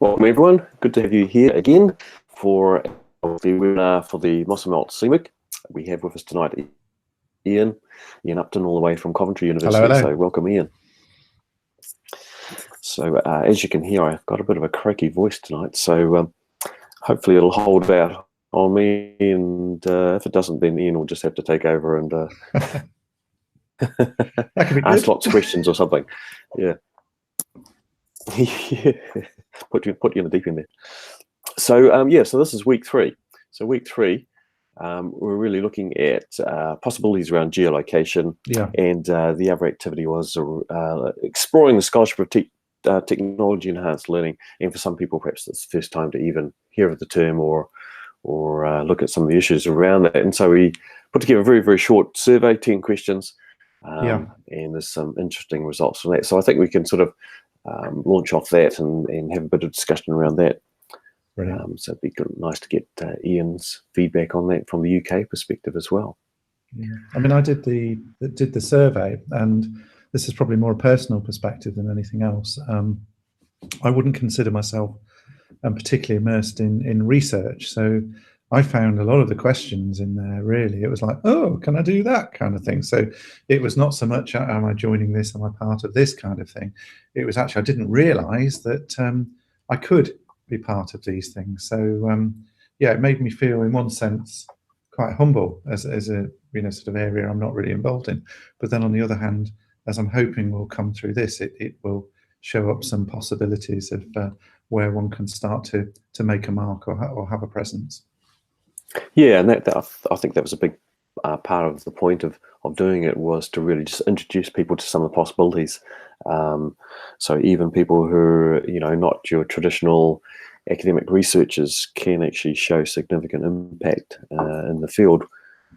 Welcome everyone, good to have you here again for the webinar for the MOSOMELT cMOOC. We have with us tonight Ian Upton, all the way from Coventry University. Hello, hello. So welcome Ian. So as you can hear, I've got a bit of a croaky voice tonight, so hopefully it'll hold out on me, and if it doesn't, then Ian will just have to take over and ask lots of questions or something. Yeah. Yeah. Put you in the deep end there. So yeah, so this is week 3. So week 3, we're really looking at possibilities around geolocation, and the other activity was exploring the scholarship of technology enhanced learning. And for some people, perhaps it's the first time to even hear of the term or look at some of the issues around that. And so we put together a very, very short survey, 10 questions, and there's some interesting results from that. So I think we can sort of launch off that and have a bit of discussion around that. So it'd be nice to get Ian's feedback on that from the UK perspective as well. Yeah. I mean, I did the survey, and this is probably more a personal perspective than anything else. I wouldn't consider myself particularly immersed in research, so I found a lot of the questions in there, really, it was like, oh, can I do that kind of thing? So it was not so much, am I joining this, am I part of this kind of thing? It was actually, I didn't realise that I could be part of these things. So yeah, it made me feel, in one sense, quite humble as a sort of area I'm not really involved in. But then on the other hand, as I'm hoping will come through this, it will show up some possibilities of where one can start to make a mark or have a presence. Yeah, and I think that was a big part of the point of doing it, was to really just introduce people to some of the possibilities. So even people who are, not your traditional academic researchers can actually show significant impact in the field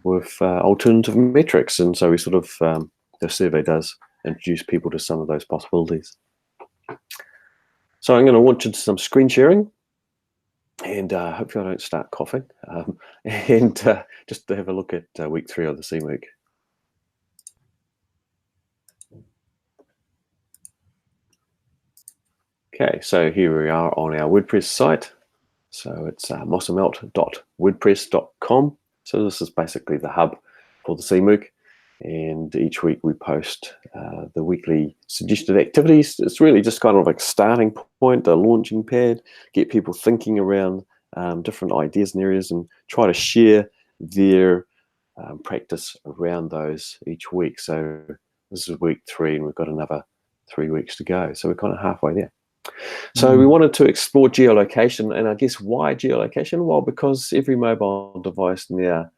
with alternative metrics. And so we sort of, the survey does introduce people to some of those possibilities. So I'm going to launch into some screen sharing. And hopefully I don't start coughing. And just to have a look at week 3 of the cMOOC. Okay, so here we are on our WordPress site. So it's mosomelt.wordpress.com. So this is basically the hub for the cMOOC. And each week we post the weekly suggested activities. It's really just kind of like a starting point, a launching pad, get people thinking around different ideas and areas, and try to share their practice around those each week. So this is week 3, and we've got another 3 weeks to go. So we're kind of halfway there. So we wanted to explore geolocation, and I guess why geolocation? Well, because every mobile device now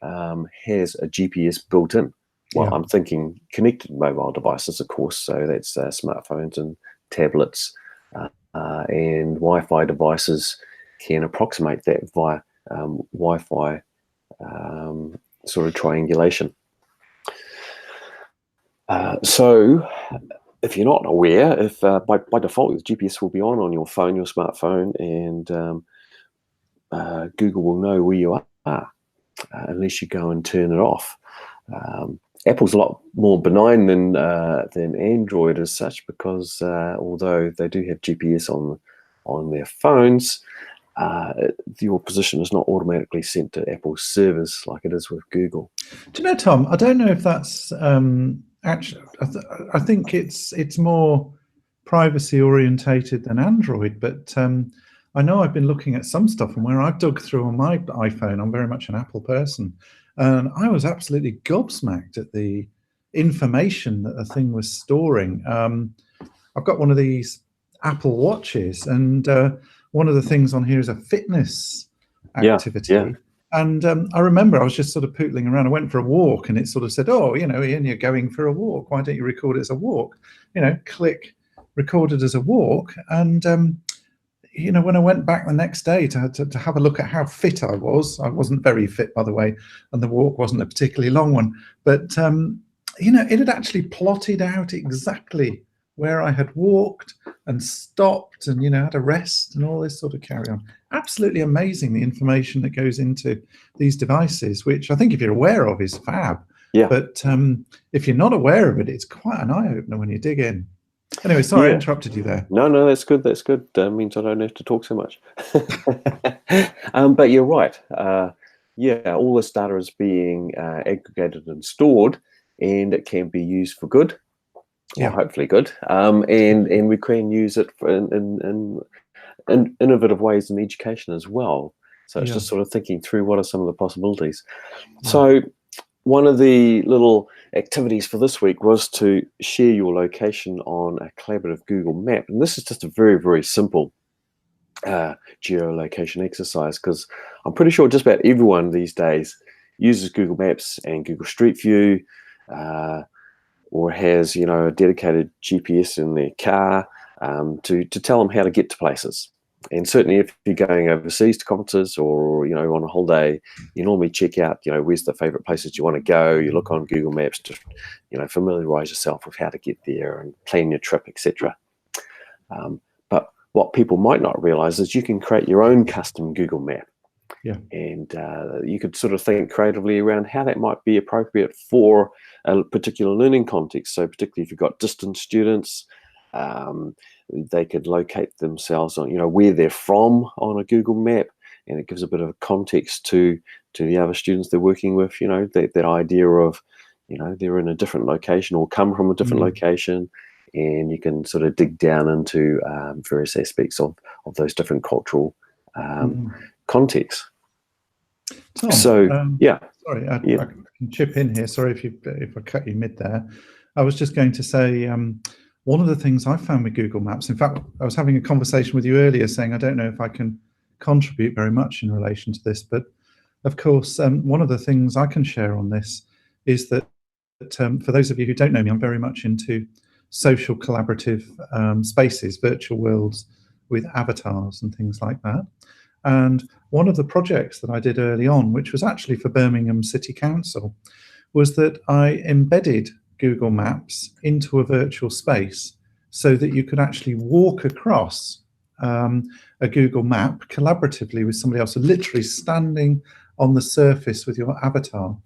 has a GPS built in. Well, I'm thinking connected mobile devices, of course, so that's smartphones and tablets, and Wi-Fi devices can approximate that via Wi-Fi sort of triangulation. So if you're not aware, if by default the GPS will be on your phone, your smartphone, and Google will know where you are unless you go and turn it off. Apple's a lot more benign than Android as such, because although they do have GPS on their phones, your position is not automatically sent to Apple's servers like it is with Google. Do you know, Tom, I don't know if that's actually, I think it's more privacy orientated than Android, but I know I've been looking at some stuff, and where I've dug through on my iPhone, I'm very much an Apple person, and I was absolutely gobsmacked at the information that the thing was storing. I've got one of these Apple Watches, and one of the things on here is a fitness activity. Yeah. And I remember I was just sort of pootling around. I went for a walk, and it sort of said, oh, Ian, you're going for a walk. Why don't you record it as a walk? Click recorded as a walk. And when I went back the next day to have a look at how fit I wasn't very fit, by the way, and the walk wasn't a particularly long one, but it had actually plotted out exactly where I had walked and stopped and had a rest and all this sort of carry on. Absolutely amazing, the information that goes into these devices, which I think if you're aware of is fab. Yeah. But if you're not aware of it, it's quite an eye-opener when you dig in. Anyway, sorry I Yeah. interrupted you there. No, that's good. That's good. Means I don't have to talk so much. But you're right. Yeah, all this data is being aggregated and stored, and it can be used for good, or Yeah. hopefully good. And we can use it in innovative ways in education as well. So it's Yeah. just sort of thinking through what are some of the possibilities. Yeah. So one of the little activities for this week was to share your location on a collaborative Google map. And this is just a very, very simple geolocation exercise, because I'm pretty sure just about everyone these days uses Google Maps and Google Street View, or has, you know, a dedicated GPS in their car to tell them how to get to places. And certainly if you're going overseas to conferences, or, you know, on a holiday, you normally check out, you know, where's the favorite places you want to go. You look on Google Maps to, you know, familiarize yourself with how to get there and plan your trip, etc. But what people might not realize is you can create your own custom Google map. Yeah. And you could sort of think creatively around how that might be appropriate for a particular learning context. So particularly if you've got distant students, they could locate themselves on, you know, where they're from on a Google map, and it gives a bit of context to the other students they're working with. You know, that idea of, you know, they're in a different location or come from a different location, and you can sort of dig down into various aspects of those different cultural contexts. Tom, So yeah, sorry, I can chip in here. Sorry if I cut you mid there. I was just going to say, one of the things I found with Google Maps, in fact, I was having a conversation with you earlier saying I don't know if I can contribute very much in relation to this, but of course, one of the things I can share on this is that for those of you who don't know me, I'm very much into social collaborative spaces, virtual worlds with avatars and things like that. And one of the projects that I did early on, which was actually for Birmingham City Council, was that I embedded Google Maps into a virtual space so that you could actually walk across a Google map collaboratively with somebody else, so literally standing on the surface with your avatar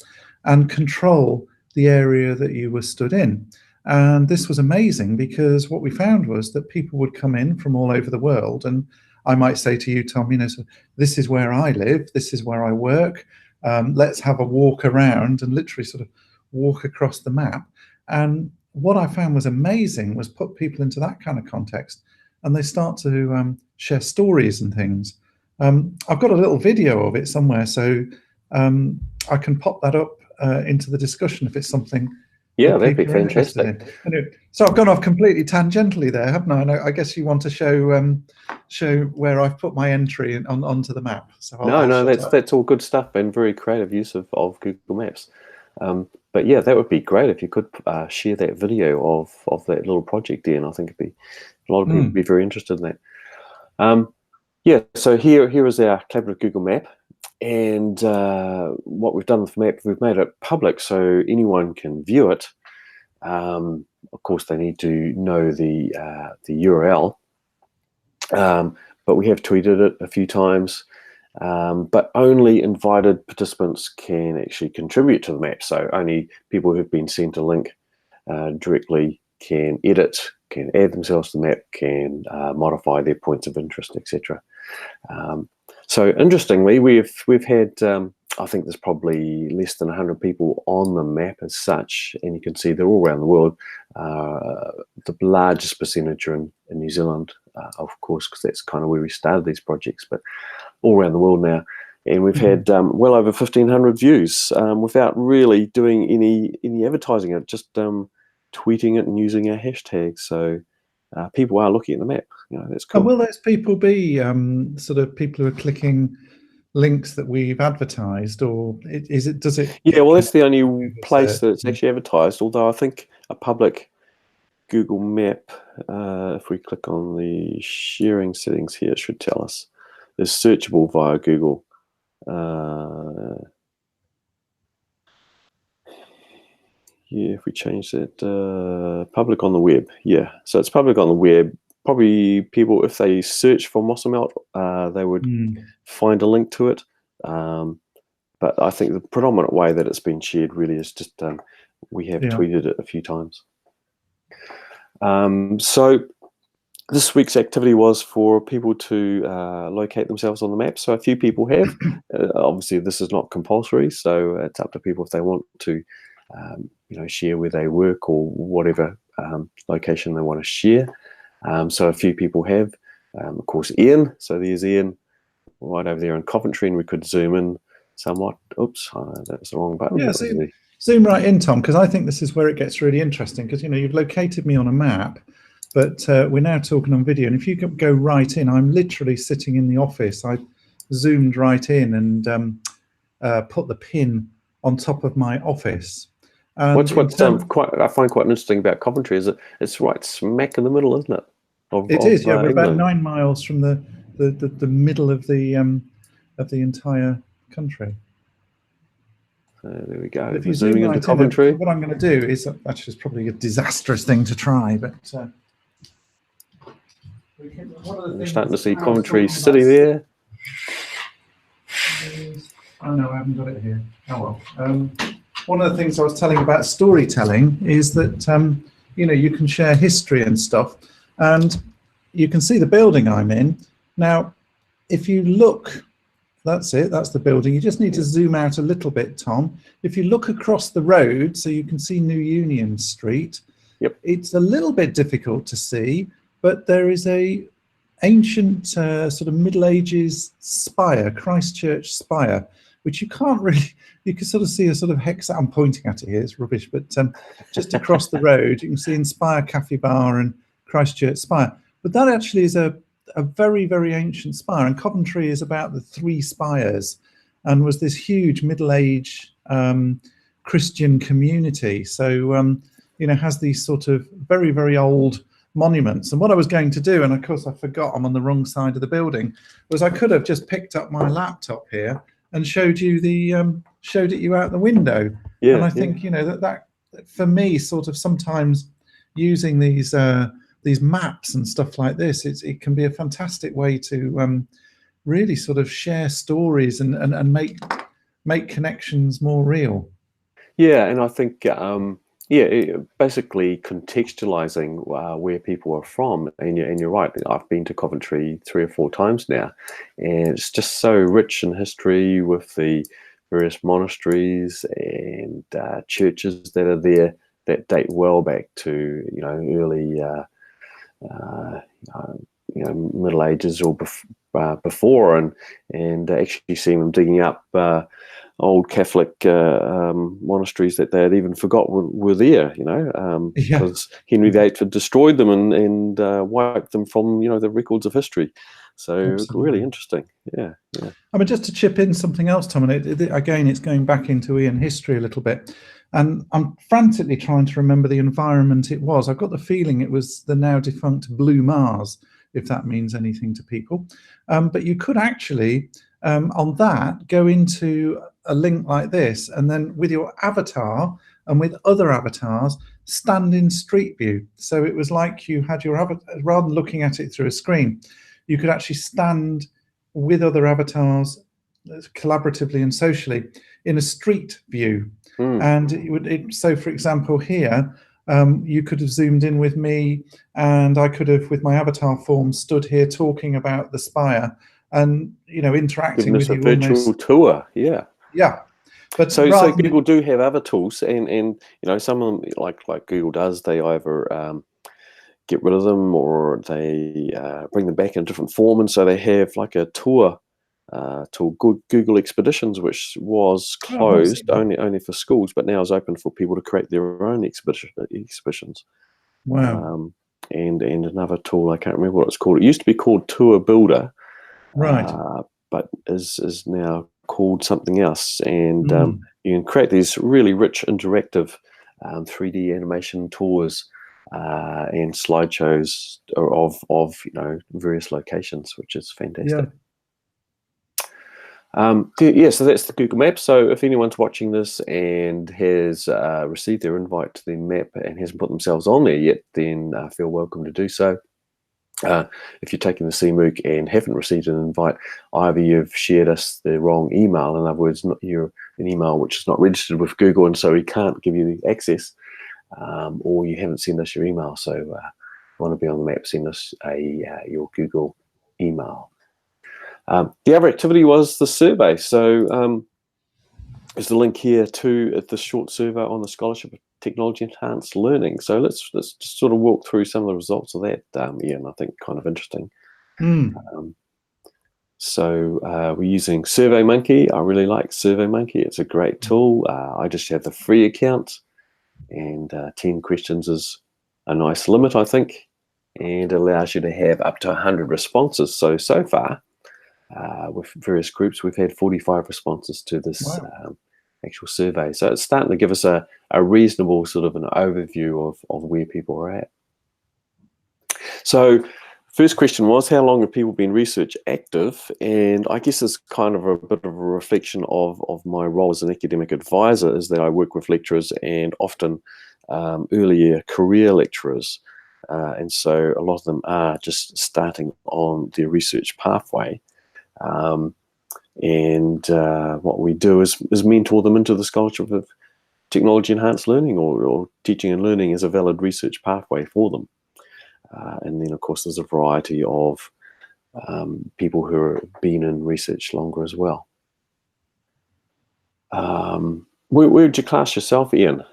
and control the area that you were stood in. And this was amazing because what we found was that people would come in from all over the world, and I might say to you, Tom, you know, so this is where I live, this is where I work, let's have a walk around, and literally sort of walk across the map. And what I found was amazing was put people into that kind of context, and they start to share stories and things. I've got a little video of it somewhere, so I can pop that up into the discussion if it's something. Yeah, that'd be fantastic. Anyway, so I've gone off completely tangentially there, haven't I? And I guess you want to show where I've put my entry onto the map. So No, that's all good stuff and very creative use of Google Maps. But yeah, that would be great if you could share that video of that little project there, and I think a lot of people would be very interested in that. Yeah, so here is our collaborative Google map, and what we've done with the map, we've made it public so anyone can view it. Of course, they need to know the URL, but we have tweeted it a few times. But only invited participants can actually contribute to the map. So only people who've been sent a link directly can edit, can add themselves to the map, can modify their points of interest, etc. So interestingly, we've had, I think there's probably less than 100 people on the map as such, and you can see they're all around the world. The largest percentage are in New Zealand, of course, because that's kind of where we started these projects, but all around the world now. And we've had well over 1,500 views without really doing any advertising it, just tweeting it and using our hashtags. So people are looking at the map. You know, that's cool. And will those people be sort of people who are clicking links that we've advertised, or does it? Yeah, well, that's the only place that it's actually advertised. Although I think a public Google map, if we click on the sharing settings here, it should tell us is searchable via Google. Yeah, if we change that, public on the web. Yeah, so it's public on the web. Probably people, if they search for MOSOMELT, they would find a link to it. But I think the predominant way that it's been shared really is just we have tweeted it a few times. So this week's activity was for people to locate themselves on the map. So a few people have. Obviously, this is not compulsory, so it's up to people if they want to, share where they work or whatever location they want to share. So a few people have. Of course, Ian. So there's Ian right over there in Coventry, and we could zoom in somewhat. Oops, that's the wrong button. Yeah, zoom right in, Tom, because I think this is where it gets really interesting, because you've located me on a map, but we're now talking on video, and if you go right in, I'm literally sitting in the office. I zoomed right in and put the pin on top of my office. And what's I find quite interesting about Coventry is that it's right smack in the middle, isn't it? It is. Yeah, we're about 9 miles from the middle of the entire country. So there we go. If you zooming zoom into Coventry. what I'm going to do is, actually, it's probably a disastrous thing to try, but we're starting to see Coventry City there. Oh no, I haven't got it here. Oh well. One of the things I was telling about storytelling is that you can share history and stuff, and you can see the building I'm in. Now, if you look, that's it, that's the building. You just need to zoom out a little bit, Tom. If you look across the road, so you can see New Union Street, yep. It's a little bit difficult to see, but there is a ancient sort of Middle Ages spire, Christchurch spire, which you can't really, you can sort of see a sort of hex, I'm pointing at it here, it's rubbish, but just across the road, you can see Inspire Cafe Bar and Christchurch spire. But that actually is a very, very ancient spire, and Coventry is about the 3 spires and was this huge Middle Age Christian community. So, has these sort of very, very old monuments. And what I was going to do, and of course I forgot I'm on the wrong side of the building, was I could have just picked up my laptop here and showed you showed it you out the window. Yeah, and I think that for me, sort of sometimes using these maps and stuff like this, it can be a fantastic way to really sort of share stories and make connections more real. Yeah, and I think basically contextualizing where people are from, and you're right. I've been to Coventry 3 or 4 times now, and it's just so rich in history with the various monasteries and churches that are there that date well back to early Middle Ages or before, and actually seeing them digging up old Catholic monasteries that they had even forgot were there, because Henry VIII had destroyed them and wiped them from the records of history. So Absolutely. Really interesting. Yeah. I mean, just to chip in something else, Tom, and again, it's going back into Ian history a little bit, and I'm frantically trying to remember the environment it was. I've got the feeling it was the now defunct Blue Mars, if that means anything to people. But you could actually, on that, go into a link like this, and then with your avatar and with other avatars, stand in Street View. So it was like you had your avatar, rather than looking at it through a screen, you could actually stand with other avatars collaboratively and socially in a street view. And so for example here, you could have zoomed in with me, and I could have, with my avatar form, stood here talking about the spire and interacting with you. A virtual tour. Yeah. But so Google do have other tools, and some of them, like Google does, they either get rid of them or they bring them back in a different form, and so they have like a tour tool, Google Expeditions, which was closed only for schools, but now is open for people to create their own expeditions. Wow. And another tool, I can't remember what it's called. It used to be called Tour Builder, right? But is now called something else. And you can create these really rich, interactive 3D animation tours and slideshows of various locations, which is fantastic. So that's the Google Map. So if anyone's watching this and has received their invite to the map and hasn't put themselves on there yet, then feel welcome to do so. If you're taking the cMOOC and haven't received an invite, either you've shared us the wrong email, in other words, you're an email which is not registered with Google, and so we can't give you the access, or you haven't sent us your email. So if you want to be on the map, send us your Google email. The other activity was the survey. So there's the link here to the short survey on the Scholarship of Technology Enhanced Learning. So let's just sort of walk through some of the results of that, Ian. I think kind of interesting. So we're using SurveyMonkey. I really like SurveyMonkey. It's a great tool. I just have the free account, and 10 questions is a nice limit, I think, and it allows you to have up to 100 responses. So far, with various groups, we've had 45 responses to this actual survey. So it's starting to give us a reasonable sort of an overview of where people are at. So first question was, how long have people been research active? And I guess it's kind of a bit of a reflection of my role as an academic advisor, is that I work with lecturers and often earlier career lecturers. And so a lot of them are just starting on their research pathway. And what we do is mentor them into the Scholarship of Technology Enhanced Learning, or teaching and learning as a valid research pathway for them. And then, of course, there's a variety of people who have been in research longer as well. Where would you class yourself, Ian?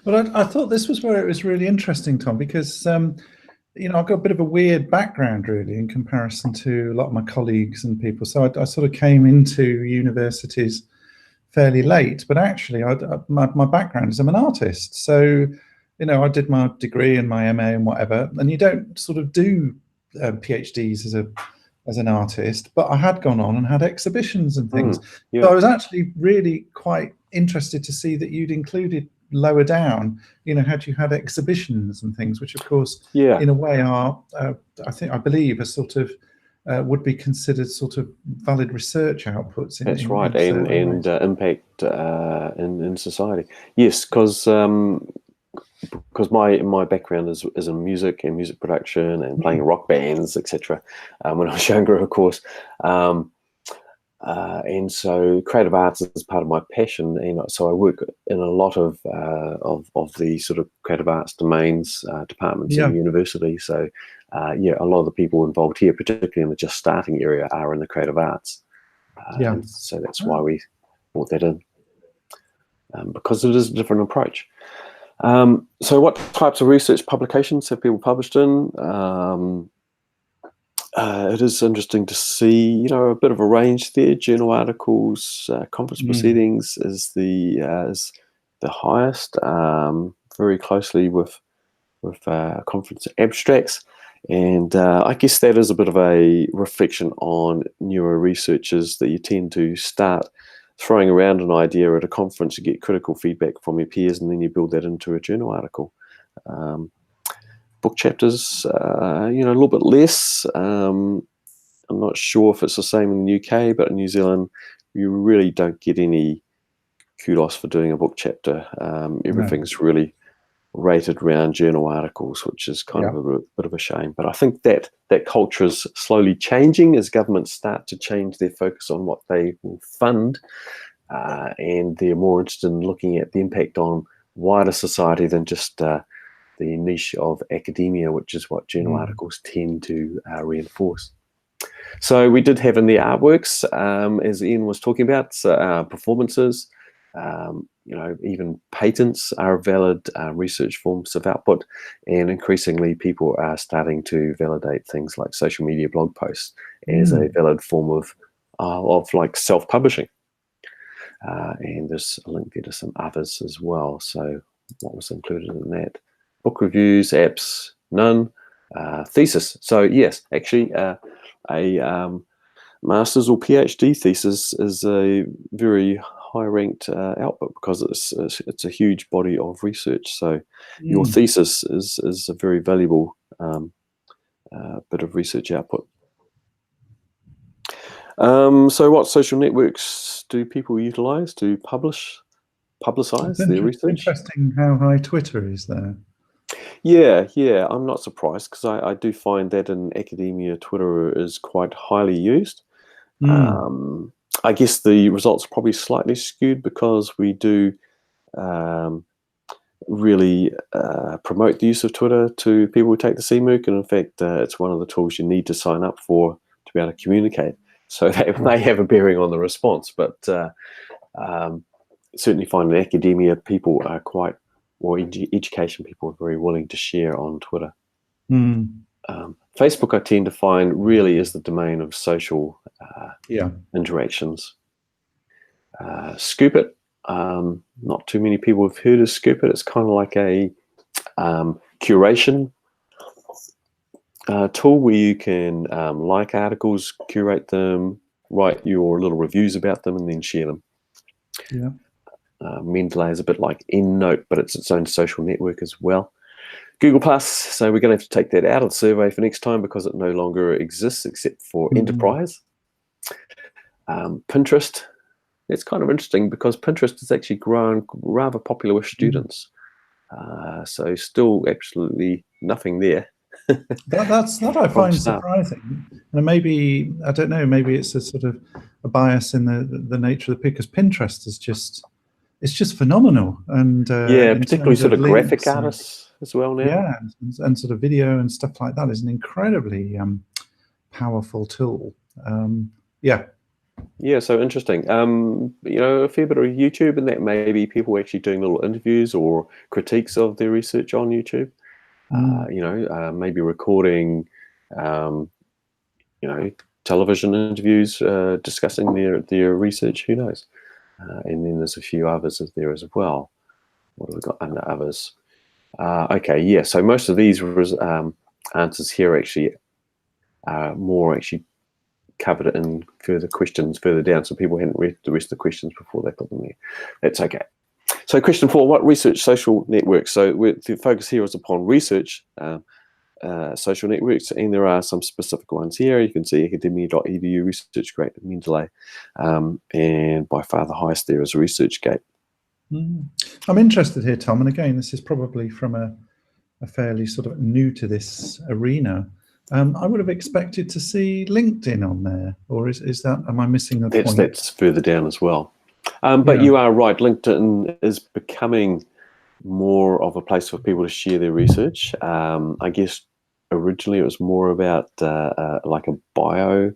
Well, I thought this was where it was really interesting, Tom, because you know, I've got a bit of a weird background, really, in comparison to a lot of my colleagues and people. So I sort of came into universities fairly late, but actually my background is I'm an artist. So, you know, I did my degree and my MA and whatever, and you don't sort of do PhDs as an artist, but I had gone on and had exhibitions and things. Yeah. So I was actually really quite interested to see that you'd included lower down, you know, had you had exhibitions and things, which of course, in a way are, I believe, are sort of would be considered sort of valid research outputs. That's right, and impact in society. Yes, because my background is in music and music production and playing rock bands, etc. When I was younger, of course. And so creative arts is part of my passion, and so I work in a lot of the sort of creative arts domains, departments in the university. So yeah, a lot of the people involved here, particularly in the just starting area, are in the creative arts. And so that's why we brought that in, because it is a different approach. So what types of research publications have people published in? It is interesting to see, you know, a bit of a range there. Journal articles, conference proceedings is the highest, very closely with conference abstracts, and I guess that is a bit of a reflection on neuro researchers, that you tend to start throwing around an idea at a conference, you get critical feedback from your peers, and then you build that into a journal article. Book chapters, you know, a little bit less. I'm not sure if it's the same in the UK, but in New Zealand, you really don't get any kudos for doing a book chapter. Everything's really rated around journal articles, which is kind of a bit of a shame. But I think that culture is slowly changing as governments start to change their focus on what they will fund, and they're more interested in looking at the impact on wider society than just the niche of academia, which is what journal articles tend to reinforce. So we did have in the artworks, as Ian was talking about, performances, you know, even patents are valid research forms of output, and increasingly people are starting to validate things like social media blog posts as a valid form of like self-publishing. And there's a link there to some others as well. So what was included in that? Book reviews, apps, none. Thesis. So yes, actually a master's or PhD thesis is a very high-ranked output, because it's a huge body of research. So your thesis is a very valuable bit of research output. So what social networks do people utilize to publicize their research? Interesting how high Twitter is there. Yeah, I'm not surprised, because I do find that in academia, Twitter is quite highly used. I guess the results are probably slightly skewed, because we do really promote the use of Twitter to people who take the cMOOC, and in fact, it's one of the tools you need to sign up for to be able to communicate. So that may have a bearing on the response, but certainly find in academia people are quite, or education people are very willing to share on Twitter. Facebook, I tend to find, really is the domain of social interactions. Scoop It, not too many people have heard of Scoop It. It's kind of like a curation tool where you can like articles, curate them, write your little reviews about them, and then share them. Yeah. Mendeley is a bit like EndNote, but it's its own social network as well. Google Plus, so we're going to have to take that out of the survey for next time because it no longer exists except for enterprise. Pinterest, it's kind of interesting because Pinterest has actually grown rather popular with students. So still absolutely nothing there. That's what I find surprising. And maybe, I don't know, maybe it's a sort of a bias in the nature of the because Pinterest is just, it's just phenomenal. And yeah, particularly sort of graphic artists as well now. Yeah, and sort of video and stuff like that is an incredibly powerful tool. Yeah, so interesting. You know, a fair bit of YouTube, and that maybe people actually doing little interviews or critiques of their research on YouTube. You know, maybe recording, you know, television interviews discussing their research. Who knows? And then there's a few others there as well. What have we got under others? Okay, yeah. So most of these answers here actually more actually covered it in further questions further down, so people hadn't read the rest of the questions before they put them there. That's okay. So question 4, what research social networks? So the focus here is upon research social networks, and there are some specific ones here. You can see academia.edu, ResearchGate, Mendeley, and by far the highest there is ResearchGate. I'm interested here, Tom, and again, this is probably from a fairly sort of new to this arena. I would have expected to see LinkedIn on there, or is that, am I missing a point? That's further down as well. But you are right, LinkedIn is becoming more of a place for people to share their research. I guess originally it was more about like a bio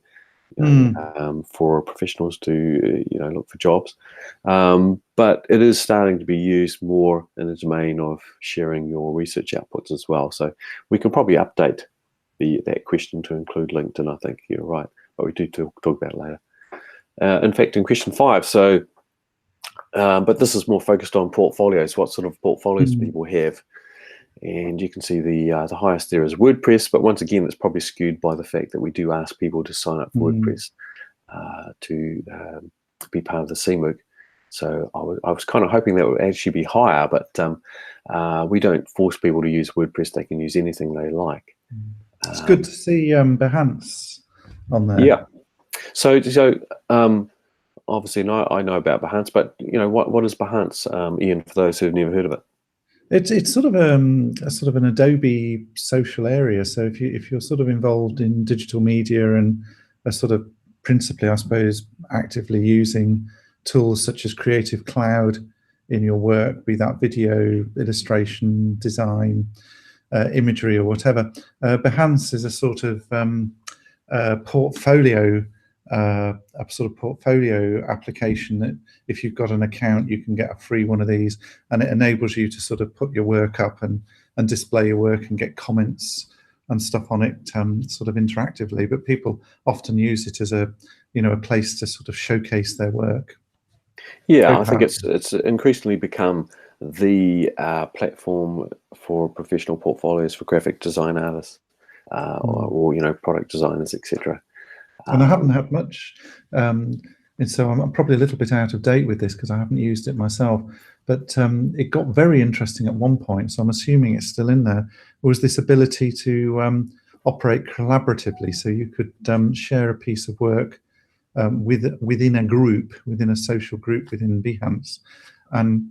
for professionals to look for jobs. But it is starting to be used more in the domain of sharing your research outputs as well. So we can probably update that question to include LinkedIn. I think you're right, but we do talk about it later. In fact, in question 5, so but this is more focused on portfolios. What sort of portfolios do people have? And you can see the highest there is WordPress, but once again, it's probably skewed by the fact that we do ask people to sign up for WordPress to be part of the cMOOC. So I was kind of hoping that would actually be higher, but we don't force people to use WordPress. They can use anything they like. It's good to see Behance on there. Yeah. So obviously I know about Behance, but what is Behance, Ian, for those who've never heard of it? It's sort of an Adobe social area. So if you're sort of involved in digital media and are sort of principally, I suppose, actively using tools such as Creative Cloud in your work, be that video, illustration, design, imagery, or whatever, Behance is a sort of portfolio. A sort of portfolio application that if you've got an account, you can get a free one of these, and it enables you to sort of put your work up and display your work and get comments and stuff on it sort of interactively. But people often use it as a place to sort of showcase their work. Yeah, I think it's increasingly become the platform for professional portfolios for graphic design artists or product designers, etc. And I haven't had much, and so I'm probably a little bit out of date with this because I haven't used it myself. But it got very interesting at one point, so I'm assuming it's still in there. Was this ability to operate collaboratively, so you could share a piece of work within a group, within a social group within Behance, and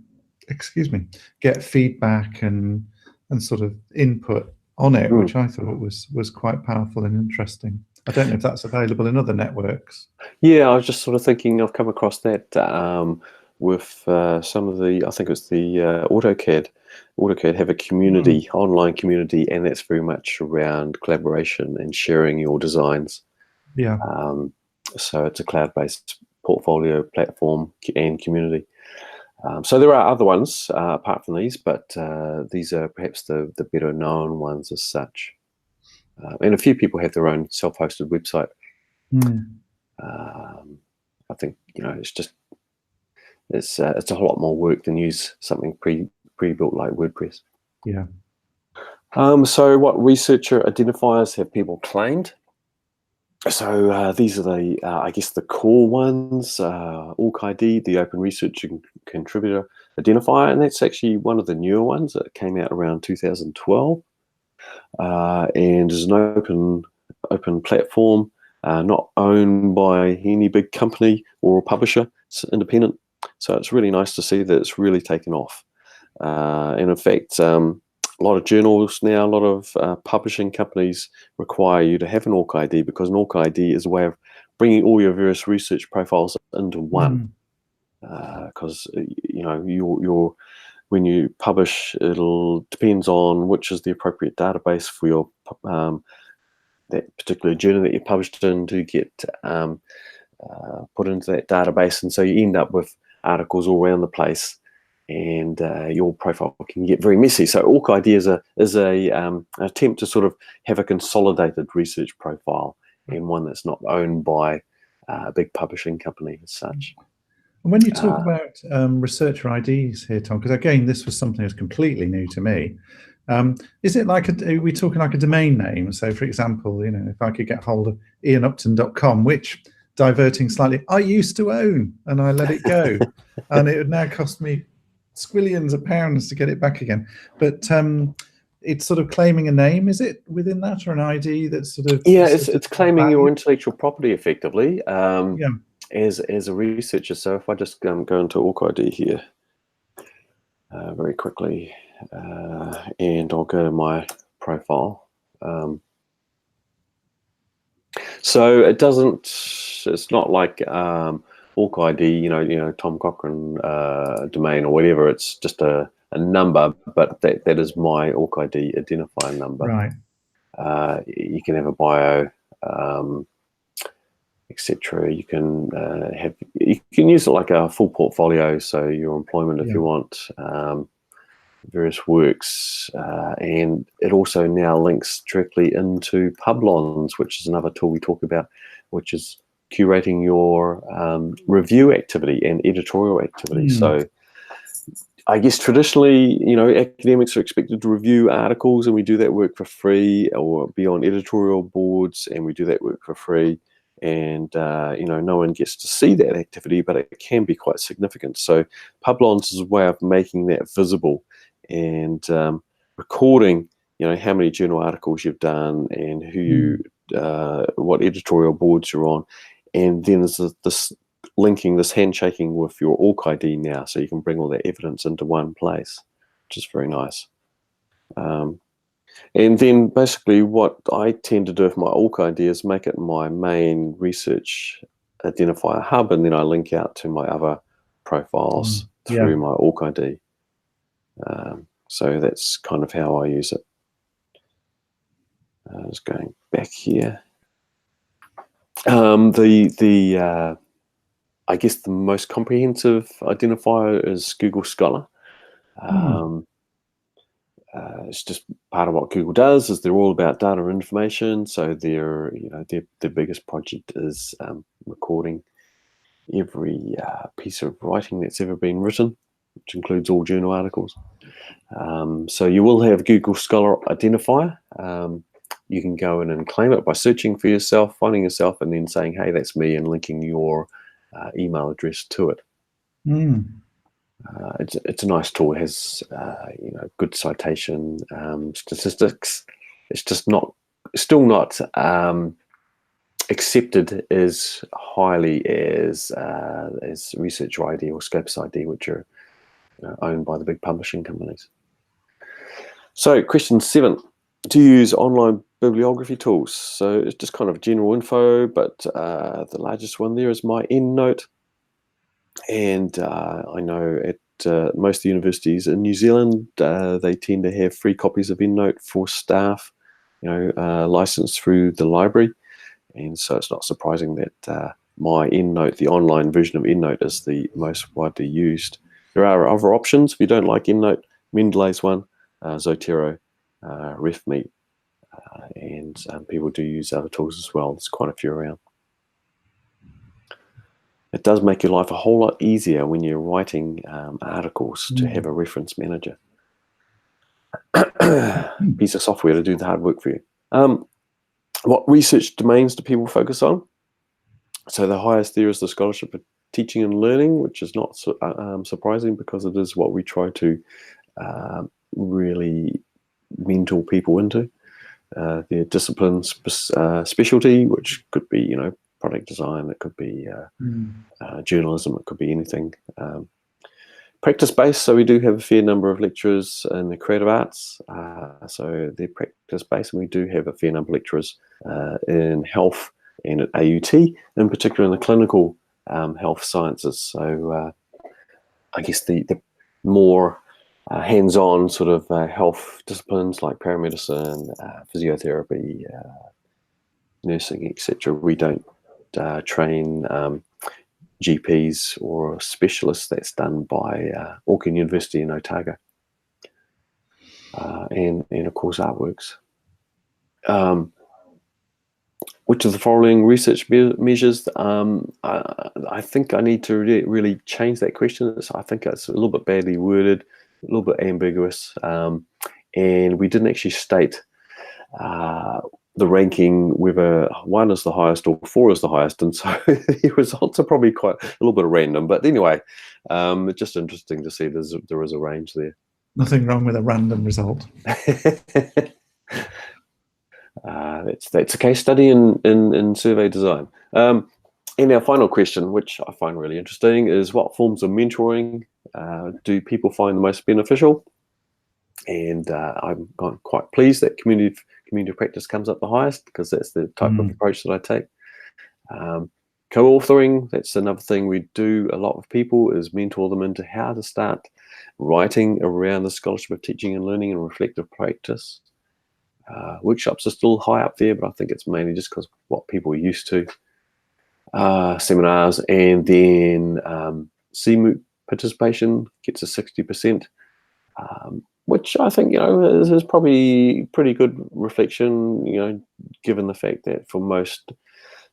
get feedback and sort of input on it, which I thought was quite powerful and interesting. I don't know if that's available in other networks. Yeah, I was just sort of thinking I've come across that with some of the, I think it's the AutoCAD AutoCAD have a community, online community, and that's very much around collaboration and sharing your designs. Yeah. So it's a cloud-based portfolio platform and community. So there are other ones apart from these, but these are perhaps the better known ones as such. And a few people have their own self-hosted website. I think, you know, it's a whole lot more work than use something pre-built like WordPress. Yeah. So what researcher identifiers have people claimed? So these are the, I guess, the core ones. OrcID, the Open Research Contributor Identifier, and that's actually one of the newer ones that came out around 2012, and is an open platform, not owned by any big company or publisher. It's independent, so it's really nice to see that it's really taken off. And in fact, a lot of journals now, a lot of publishing companies require you to have an OrcID, because an OrcID is a way of bringing all your various research profiles into one. Because you know, when you publish, it'll depends on which is the appropriate database for your that particular journal that you published in to get put into that database, and so you end up with articles all around the place, and your profile can get very messy. So OrcID is an attempt to sort of have a consolidated research profile, and one that's not owned by a big publishing company as such. And when you talk about researcher IDs here, Tom, because again, this was something that's completely new to me. Is it like are we talking like a domain name? So, for example, you know, if I could get hold of ianupton.com, which, diverting slightly, I used to own, and I let it go, and it would now cost me squillions of pounds to get it back again. But it's sort of claiming a name, is it, within that, or an ID that's sort of... Yeah, it's claiming your intellectual property effectively. Yeah. As a researcher. So if I just go into OrcID here very quickly, and I'll go to my profile. So it doesn't, it's not like OrcID, you know, Tom Cochrane domain or whatever. It's just a number, but that is my OrcID identifier number. Right. You can have a bio, etc. You can use it like a full portfolio, so your employment if you want, various works, and it also now links directly into Publons, which is another tool we talk about, which is curating your review activity and editorial activity. So I guess traditionally, you know, academics are expected to review articles, and we do that work for free, or be on editorial boards, and we do that work for free. And you know, no one gets to see that activity, but it can be quite significant. So Publons is a way of making that visible, and recording, you know, how many journal articles you've done, and who you, what editorial boards you're on, and then there's this linking, this handshaking with your OrcID now, so you can bring all that evidence into one place, which is very nice. And then basically what I tend to do with my OrcID is make it my main research identifier hub, and then I link out to my other profiles through my OrcID. So that's kind of how I use it. Just going back here. I guess the most comprehensive identifier is Google Scholar. It's just part of what Google does, is they're all about data and information. So their biggest project is recording every piece of writing that's ever been written, which includes all journal articles. So you will have Google Scholar identifier. You can go in and claim it by searching for yourself, finding yourself, and then saying, hey, that's me, and linking your email address to it. It's a nice tool. It has you know, good citation statistics. It's just still not accepted as highly as Researcher ID or Scopus ID, which are owned by the big publishing companies. So question 7, do you use online bibliography tools? So it's just kind of general info, but the largest one there is my EndNote. And I know at most of the universities in New Zealand, they tend to have free copies of EndNote for staff, licensed through the library. And so it's not surprising that my EndNote, the online version of EndNote, is the most widely used. There are other options if you don't like EndNote. Mendeley's one, Zotero, RefMe, and people do use other tools as well. There's quite a few around. It does make your life a whole lot easier when you're writing articles to have a reference manager. Piece of software to do the hard work for you. What research domains do people focus on? So the highest there is the Scholarship of Teaching and Learning, which is not surprising because it is what we try to really mentor people into. Their discipline specialty, which could be, product design, it could be journalism, it could be anything. Practice-based, so we do have a fair number of lecturers in the creative arts, so they're practice-based, and we do have a fair number of lecturers in health and at AUT, in particular in the clinical health sciences. So I guess the more hands-on sort of health disciplines like paramedicine, physiotherapy, nursing, etc. We don't train GPs or specialists. That's done by Auckland University in Otago, and of course Artworks. Which of the following research measures? I think I need to really change that question. I think it's a little bit badly worded, a little bit ambiguous, and we didn't actually state the ranking, whether 1 is the highest or 4 is the highest, and so the results are probably quite a little bit random. But anyway, it's just interesting to see there is a range there. Nothing wrong with a random result. That's a case study in survey design. And our final question, which I find really interesting, is what forms of mentoring do people find the most beneficial? And I'm quite pleased that community practice comes up the highest, because that's the type of approach that I take. Co-authoring, that's another thing we do a lot with people, is mentor them into how to start writing around the Scholarship of Teaching and Learning and reflective practice. Workshops are still high up there, but I think it's mainly just because what people are used to. Seminars, and then cMOOC participation gets a 60%, which I think is probably pretty good reflection, given the fact that for most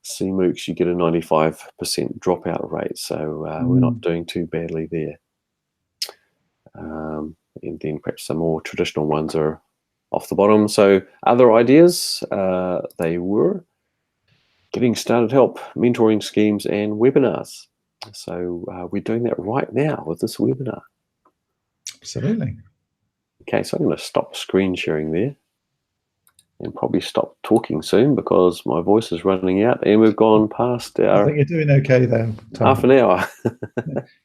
cMOOCs you get a 95% dropout rate, so we're not doing too badly there. And then perhaps some more traditional ones are off the bottom. So other ideas, they were getting started help, mentoring schemes, and webinars. So we're doing that right now with this webinar. Absolutely. Okay, so I'm going to stop screen sharing there and probably stop talking soon because my voice is running out and we've gone past our... I think you're doing okay there, Tom. Half an hour.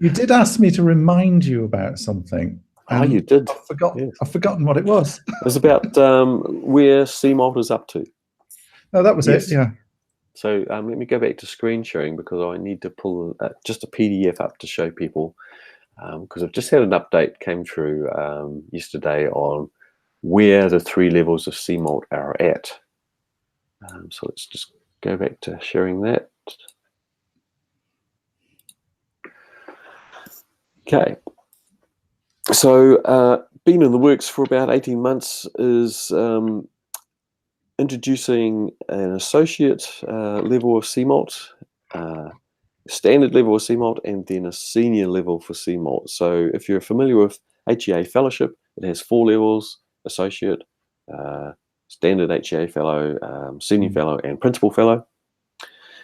You did ask me to remind you about something. Oh, you did. I've forgotten what it was. It was about where cMOLT is up to. Oh, that was it, yeah. So let me go back to screen sharing because I need to pull just a PDF up to show people, because I've just had an update came through yesterday on where the 3 levels of cMOLT are at. So let's just go back to sharing that. Okay. So been in the works for about 18 months is introducing an associate level of cMOLT, standard level of cMOLT, and then a senior level for cMOLT. So if you're familiar with HEA fellowship, it has 4 levels: associate, standard HEA fellow, senior fellow, and principal fellow,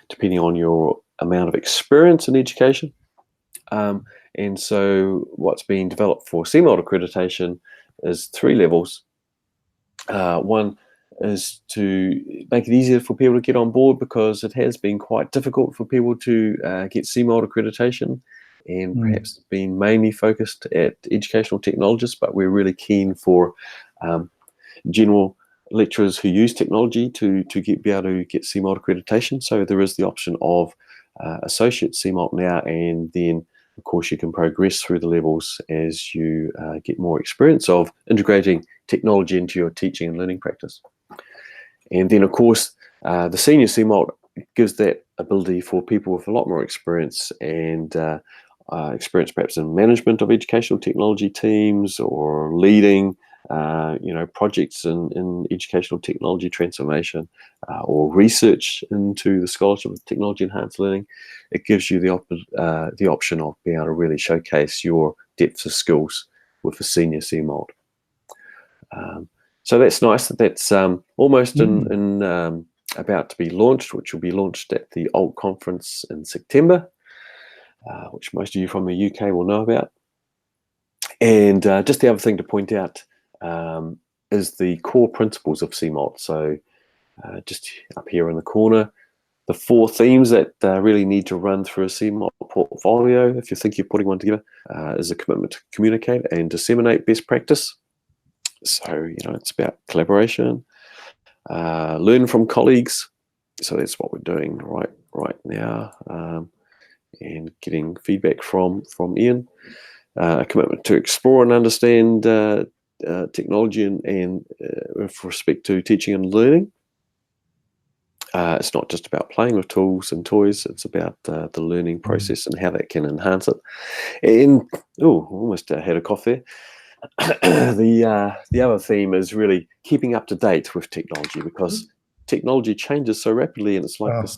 depending on your amount of experience in education. And so what's being developed for cMOLT accreditation is 3 levels. One is to make it easier for people to get on board, because it has been quite difficult for people to get cMOLT accreditation, and perhaps been mainly focused at educational technologists, but we're really keen for general lecturers who use technology to be able to get cMOLT accreditation. So there is the option of associate cMOLT now, and then of course, you can progress through the levels as you get more experience of integrating technology into your teaching and learning practice. And then, of course, the senior cMOOC gives that ability for people with a lot more experience and experience perhaps in management of educational technology teams or leading projects in educational technology transformation or research into the scholarship of technology enhanced learning. It gives you the option of being able to really showcase your depth of skills with a senior cMOOC. So that's nice. That's almost about to be launched, which will be launched at the ALT conference in September, which most of you from the UK will know about. And just the other thing to point out is the core principles of cMOOC. So just up here in the corner, the 4 themes that really need to run through a cMOOC portfolio, if you think you're putting one together, is a commitment to communicate and disseminate best practice. So, it's about collaboration, learn from colleagues. So that's what we're doing right now, and getting feedback from Ian. A commitment to explore and understand technology and with respect to teaching and learning. It's not just about playing with tools and toys. It's about the learning process and how that can enhance it. And almost had a cough there. The other theme is really keeping up to date with technology, because technology changes so rapidly, and it's like this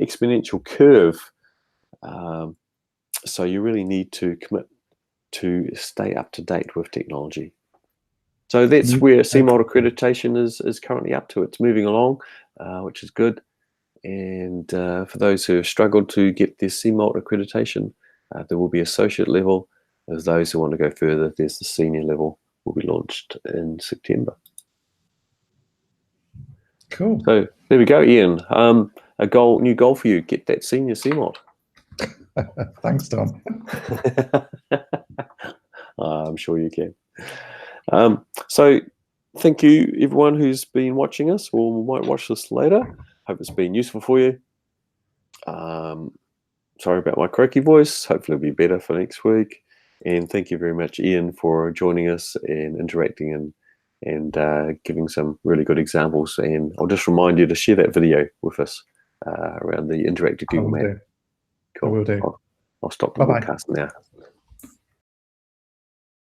exponential curve. So you really need to commit to stay up to date with technology. So that's where cMOOC accreditation is currently up to. It's moving along, which is good. And for those who have struggled to get their cMOOC accreditation, there will be associate level. As those who want to go further, there's the senior level, will be launched in September. Cool. So there we go, Ian. New goal for you: get that senior cMOOC. Thanks, Tom. I'm sure you can. So thank you, everyone who's been watching us or might watch this later. Hope it's been useful for you. Sorry about my croaky voice. Hopefully it'll be better for next week. And thank you very much, Ian, for joining us and interacting and giving some really good examples. And I'll just remind you to share that video with us around the interactive Google Map. Cool. I will do. I'll stop the podcast now.